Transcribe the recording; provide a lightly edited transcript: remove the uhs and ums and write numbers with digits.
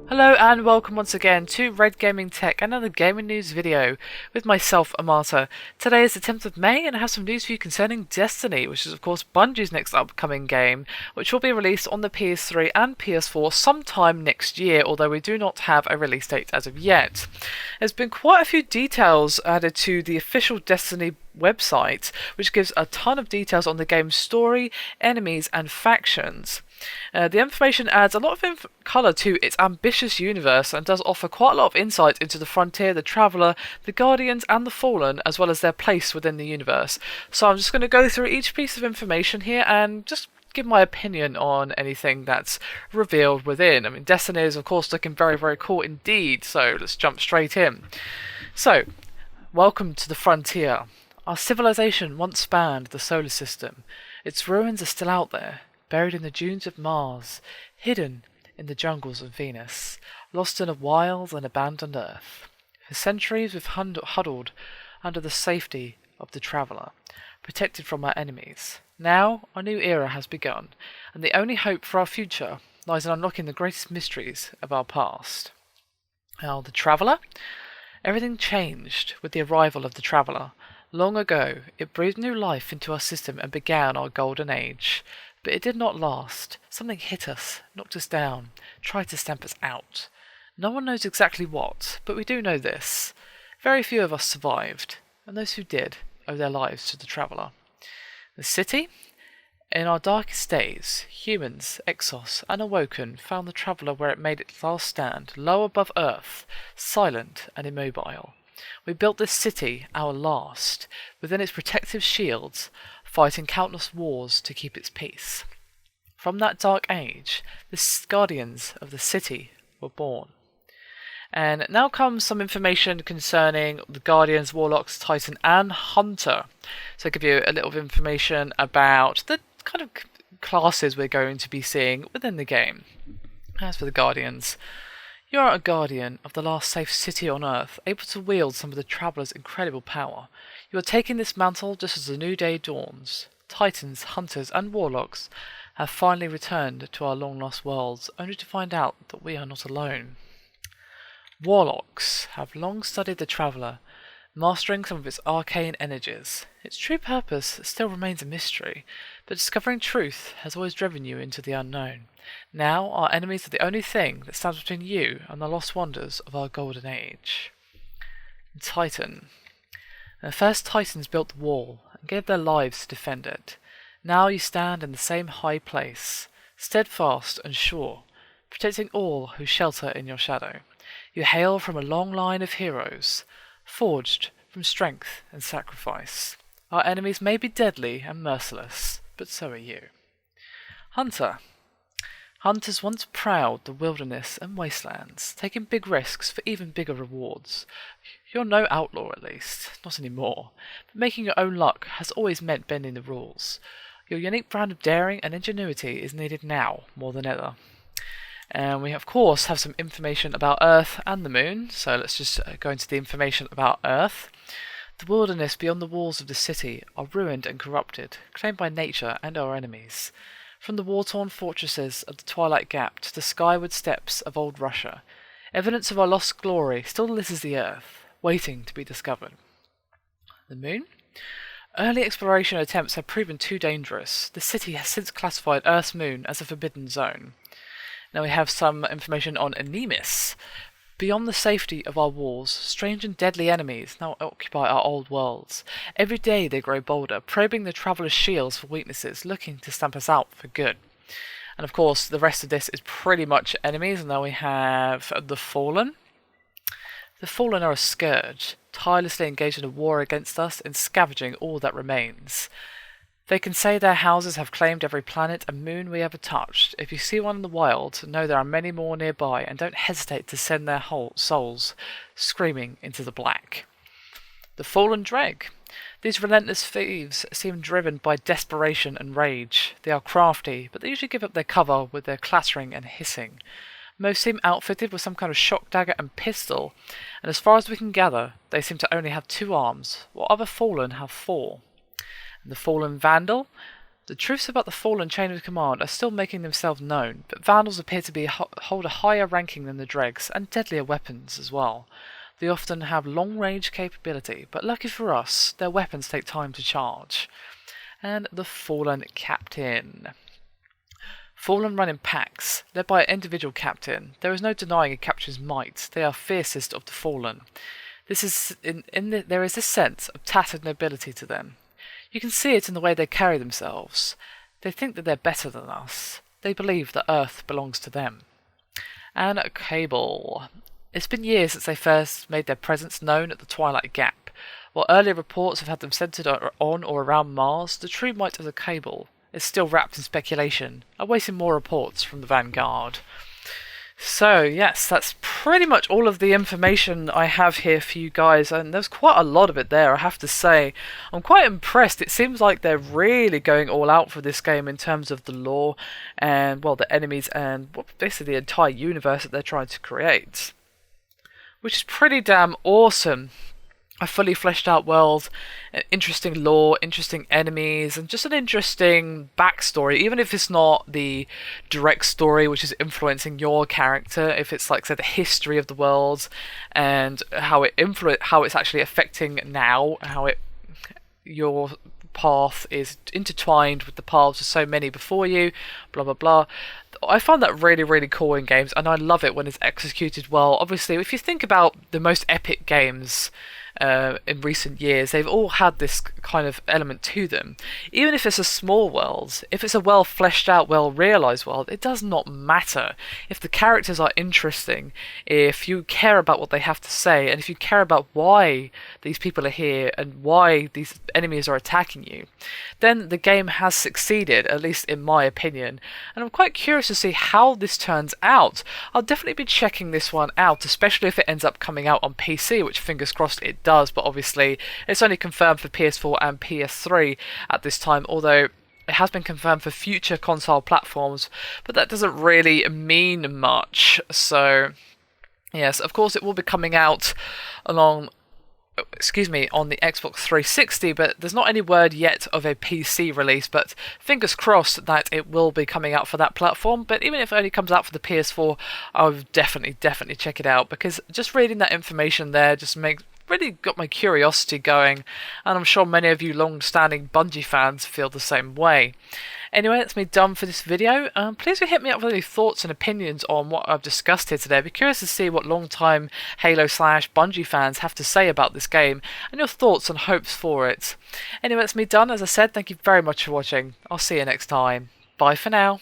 Hello and welcome once again to Red Gaming Tech, another gaming news video with myself, Amata. Today is the 10th of May and I have some news for you concerning Destiny, which is of course Bungie's next upcoming game, which will be released on the PS3 and PS4 sometime next year, although we do not have a release date as of yet. There's been quite a few details added to the official Destiny website, which gives a ton of details on the game's story, enemies and factions. The information adds a lot of colour to its ambitious universe and does offer quite a lot of insight into the Frontier, the Traveller, the Guardians and the Fallen, as well as their place within the universe. So I'm just going to go through each piece of information here and just give my opinion on anything that's revealed within. I mean, Destiny is of course looking very, very cool indeed, so let's jump straight in. So, welcome to the Frontier. Our civilization once spanned the solar system. Its ruins are still out there, buried in the dunes of Mars, hidden in the jungles of Venus, lost in a wild and abandoned Earth. For centuries we've huddled under the safety of the Traveller, protected from our enemies. Now our new era has begun, and the only hope for our future lies in unlocking the greatest mysteries of our past. Now, the Traveller? Everything changed with the arrival of the Traveller. Long ago, it breathed new life into our system and began our golden age. But it did not last. Something hit us, knocked us down, tried to stamp us out. No one knows exactly what, but we do know this. Very few of us survived, and those who did owe their lives to the Traveller. The city? In our darkest days, humans, Exos, and Awoken found the Traveller where it made its last stand, low above Earth, silent and immobile. We built this city, our last, within its protective shields, fighting countless wars to keep its peace. From that dark age, the guardians of the city were born. And now comes some information concerning the Guardians, Warlocks, Titan, and Hunter. So I'll give you a little information about the kind of classes we're going to be seeing within the game. As for the Guardians, you are a guardian of the last safe city on Earth, able to wield some of the Traveller's incredible power. You are taking this mantle just as the new day dawns. Titans, Hunters, and Warlocks have finally returned to our long-lost worlds, only to find out that we are not alone. Warlocks have long studied the Traveller, mastering some of its arcane energies. Its true purpose still remains a mystery, but discovering truth has always driven you into the unknown. Now our enemies are the only thing that stands between you and the lost wonders of our golden age. Titan. The first Titans built the wall and gave their lives to defend it. Now you stand in the same high place, steadfast and sure, protecting all who shelter in your shadow. You hail from a long line of heroes, forged from strength and sacrifice. Our enemies may be deadly and merciless, but so are you. Hunter. Hunters once prowled the wilderness and wastelands, taking big risks for even bigger rewards. You're no outlaw, at least, not anymore, but making your own luck has always meant bending the rules. Your unique brand of daring and ingenuity is needed now more than ever. And we of course have some information about Earth and the Moon, so let's just go into the information about Earth. The wilderness beyond the walls of the city are ruined and corrupted, claimed by nature and our enemies. From the war-torn fortresses of the Twilight Gap to the skyward steppes of old Russia, evidence of our lost glory still litters the Earth, waiting to be discovered. The Moon? Early exploration attempts have proven too dangerous. The city has since classified Earth's moon as a forbidden zone. Now we have some information on Anemis. Beyond the safety of our walls, strange and deadly enemies now occupy our old worlds. Every day they grow bolder, probing the Traveller's shields for weaknesses, looking to stamp us out for good. And of course, the rest of this is pretty much enemies, and now we have the Fallen. The Fallen are a scourge, tirelessly engaged in a war against us and scavenging all that remains. They can say their houses have claimed every planet and moon we ever touched. If you see one in the wild, know there are many more nearby, and don't hesitate to send their whole souls screaming into the black. The Fallen Dreg. These relentless thieves seem driven by desperation and rage. They are crafty, but they usually give up their cover with their clattering and hissing. Most seem outfitted with some kind of shock dagger and pistol, and as far as we can gather, they seem to only have 2 arms, while other Fallen have 4. The Fallen Vandal. The truths about the Fallen chain of command are still making themselves known, but Vandals appear to hold a higher ranking than the Dregs, and deadlier weapons as well. They often have long-range capability, but lucky for us, their weapons take time to charge. And the Fallen Captain. Fallen run in packs, led by an individual captain. There is no denying a captain's might. They are fiercest of the Fallen. There is this sense of tattered nobility to them. You can see it in the way they carry themselves. They think that they're better than us. They believe that Earth belongs to them. And Cable. It's been years since they first made their presence known at the Twilight Gap. While earlier reports have had them centered on or around Mars, the true might of the Cable is still wrapped in speculation, awaiting more reports from the Vanguard. So yes, that's pretty much all of the information I have here for you guys, and there's quite a lot of it there, I have to say. I'm quite impressed. It seems like they're really going all out for this game in terms of the lore and, well, the enemies and basically the entire universe that they're trying to create, which is pretty damn awesome. A fully fleshed out world, interesting lore, interesting enemies, and just an interesting backstory, even if it's not the direct story which is influencing your character, if it's like, say, the history of the world and how it's actually affecting now, how your path is intertwined with the paths of so many before you, blah blah blah. I find that really, really cool in games, and I love it when it's executed well. Obviously, if you think about the most epic games in recent years, they've all had this kind of element to them. Even if it's a small world, if it's a well fleshed out, well realised world, it does not matter. If the characters are interesting, if you care about what they have to say, and if you care about why these people are here and why these enemies are attacking you, then the game has succeeded, at least in my opinion. And I'm quite curious to see how this turns out. I'll definitely be checking this one out, especially if it ends up coming out on PC, which fingers crossed it does, but obviously it's only confirmed for PS4 and PS3 at this time, although it has been confirmed for future console platforms, but that doesn't really mean much. So yes, of course it will be coming out on the Xbox 360, but there's not any word yet of a PC release, but fingers crossed that it will be coming out for that platform. But even if it only comes out for the PS4, I would definitely check it out, because just reading that information there just really got my curiosity going, and I'm sure many of you long-standing Bungie fans feel the same way. Anyway, that's me done for this video. Please do hit me up with any thoughts and opinions on what I've discussed here today. I'd be curious to see what long-time Halo/Bungie fans have to say about this game and your thoughts and hopes for it. Anyway, that's me done. As I said, thank you very much for watching. I'll see you next time. Bye for now.